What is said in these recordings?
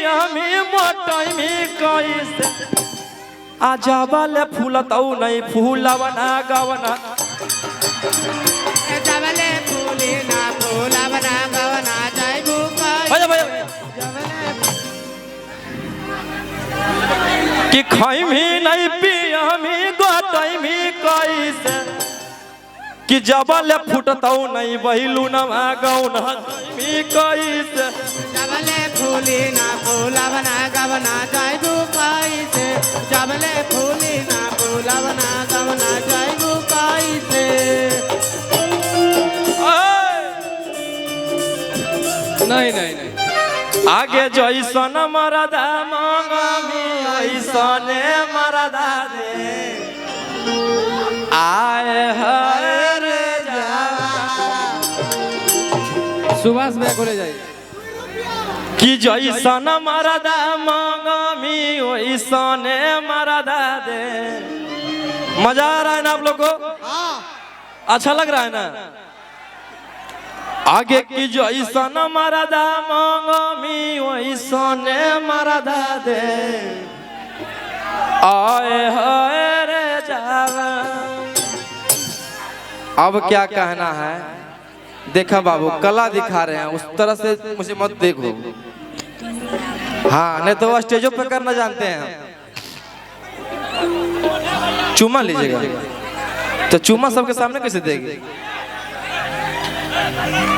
पिया में मोटाई में कैसे आजा वाले फूल तो नहीं फूलवना गवना जबले फूली ना फूलवना गवना जाइबू भैया भैया कि खाई में नहीं पिया में गोटाई में कैसे कि जबले फूटतौ नहीं बहिलू नवा गौना में कैसे जबले फूली ना फूलवना गवना जाइबू कैसे जबले फूली ना फूलवना गवना जाइबू कैसे नहीं नहीं नहीं आगे जैसन मरदा मांगमी वैसने मरदा दे आए हर सुभाष भाई को ले जाइए कि जैसन मरदा मांगमी वैसने मरदा दे। मजा आ रहा है ना आप लोग को? अच्छा लग रहा है ना? आगे की जैसन मरदा मांगमी वैसने मरदा दे आए हाय रे जावा। अब क्या कहना है? देखा बाबू कला दिखा रहे हैं, उस तरह से मुझे मत देखो। हाँ नहीं तो वो स्टेजों पे करना जानते हैं। चुम्मा लीजिएगा तो चुम्मा सबके सामने कैसे देगी?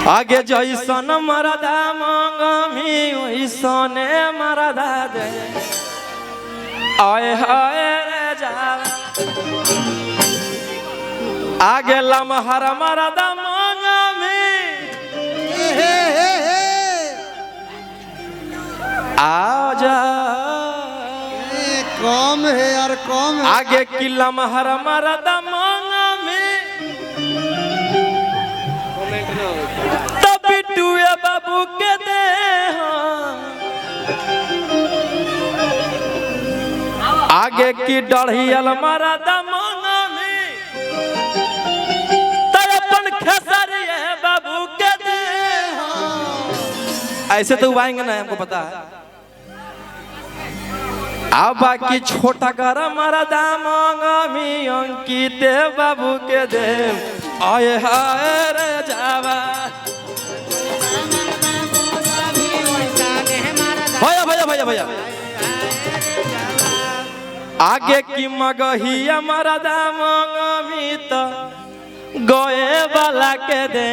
आगे जैसन मरदा मांगमी वैसने मरदा दे आए हाय रे जावा। आगे लमहर मरदा मांगमी आजा कम है यार कम है। आगे की लमहर मरदा मांगमी तब बिटुए बाबू के दे आगे की डढ़ियल मरदा मांगमी तब अपन खेसरिए बाबू के दे। ऐसे तो आएंगे ना, हमको पता है। अब बाकी छोटा कर मरदा मांगमी अंकित बाबू के दे आए हाय रे जावा। भैया भैया भैया भैया आगे की मगहिया मरदा मांगमी तो गए वाला के दे।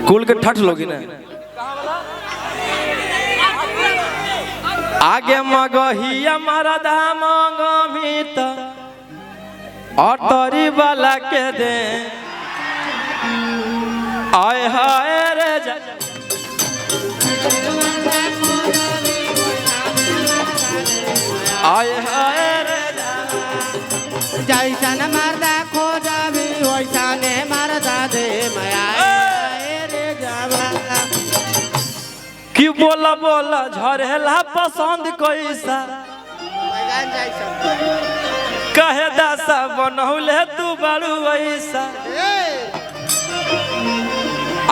कुल के ठठ लोगी ना। आगे मगहिया मरदा मांगमी तो अटरी वाला के दे आए हाय रे आए हाय रे जैसन मरदा खोजबी वैसने मरदा दे माया रे जावा। कि बोला बोला झरेला पसंद कैसा कहे दासा बनौले तू बड़ू ऐसा।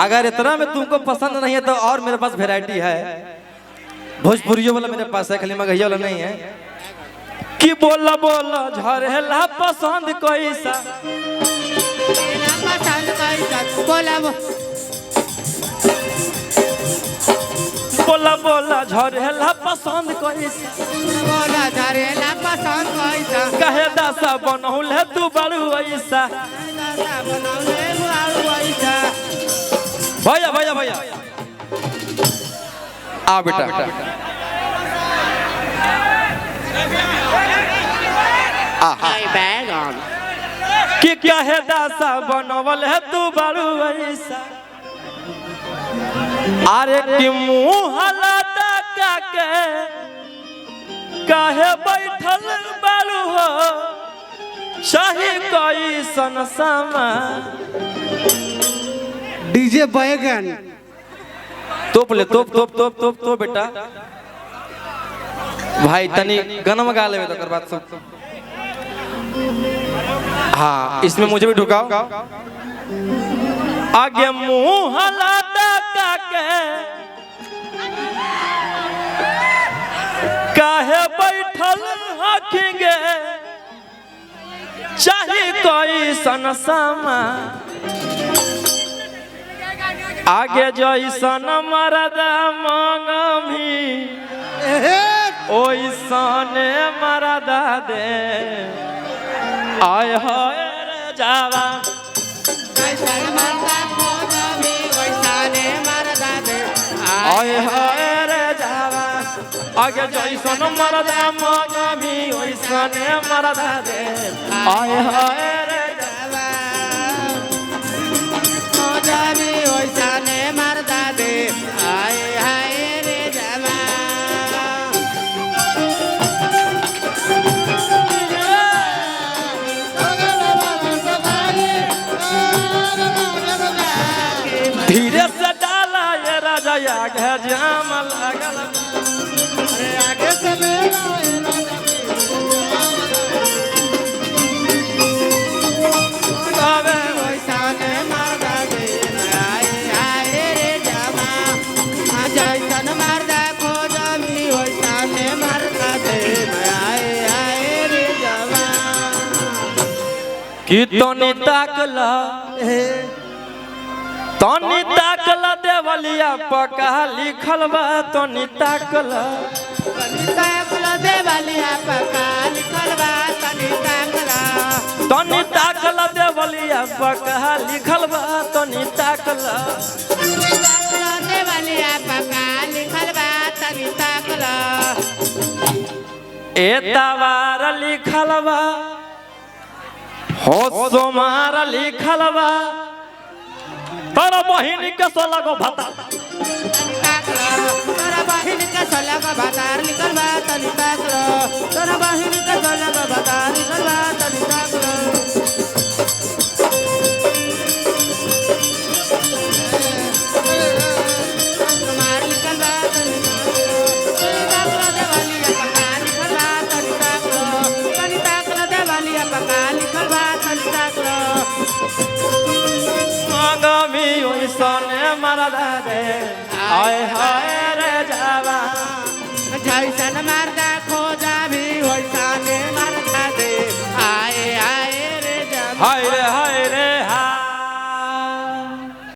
अगर इतना में तुमको पसंद नहीं है तो और मेरे पास वैरायटी है। भोजपुरियों वाला मेरे पास है, खाली मगहिया वाला नहीं है। कि बोला बोला झरेला पसंद कैसा बोला बोला झरेला पसंद कैसा बोला झरेला पसंद कैसा कहे दासा बनौले तू बड़ू ऐसा। भैया भैया भैया आ बेटा कि कहे दासा बनवल है तू बड़ू ऐसा। अरे कि मुँह लटा के कहे बैठल बड़ू हो सही कोई सन समा। डीजे बैगन तोप ले तोप तोप तोप तोप तो बेटा भाई तनी गनम गा ले तो बात सब। हाँ इसमें मुझे भी ढुकाओ। आगे मुँह लटा के लिखल हखेंगे चाहे कोई सनसमा आगे जैसन मरदा मांगमी ओइसने मरदा दे आय हाय रे जावा जैसन मरदा खोजबी वैसने मरदा दे आय हाय रे जावा आगे जैसन मरदा मांगमी ओइसने मरदा दे आय हाय रे जावा खोजबी वैसने मरदा दे आय हाय रे जावा धीरे से डाला ये राजा आगे जाम लागल अरे आगे से मेरा गावे वैसने मरदा दे आय हाय रे जावा जैसन मरदा खोजबी वैसने मरदा दे आय हाय रे जावा कि तनी ताकला तनी ताकला देवलिया पका लिखल बा तनी ताकला तनी ताकला देवलिया पका लिखल बा तनी ताकला तनी ताकला देवलिया पका लिखल बा तनी ताकला तनी ताकला देवलिया पका लिखल बा तनी ताकला ए तवार लिखल बा हो सोमार लिखल बा तोरा बहिन के सोलह गो भता तनी ताकला तोरा बहिन के सोलह गो भतार लिखल बा तनी ताकला तोरा बहिन के सोलह गो भतार लिखल बा तनी ताकला मार लिखल बा तनी ताकला देवलिया पका लिखल बा तनी ताकला तनी ताकला देवलिया पका लिखल बा तनी ताकला मांगमी ओइसने मरदा दे आय हाय रे जावा जैसन मर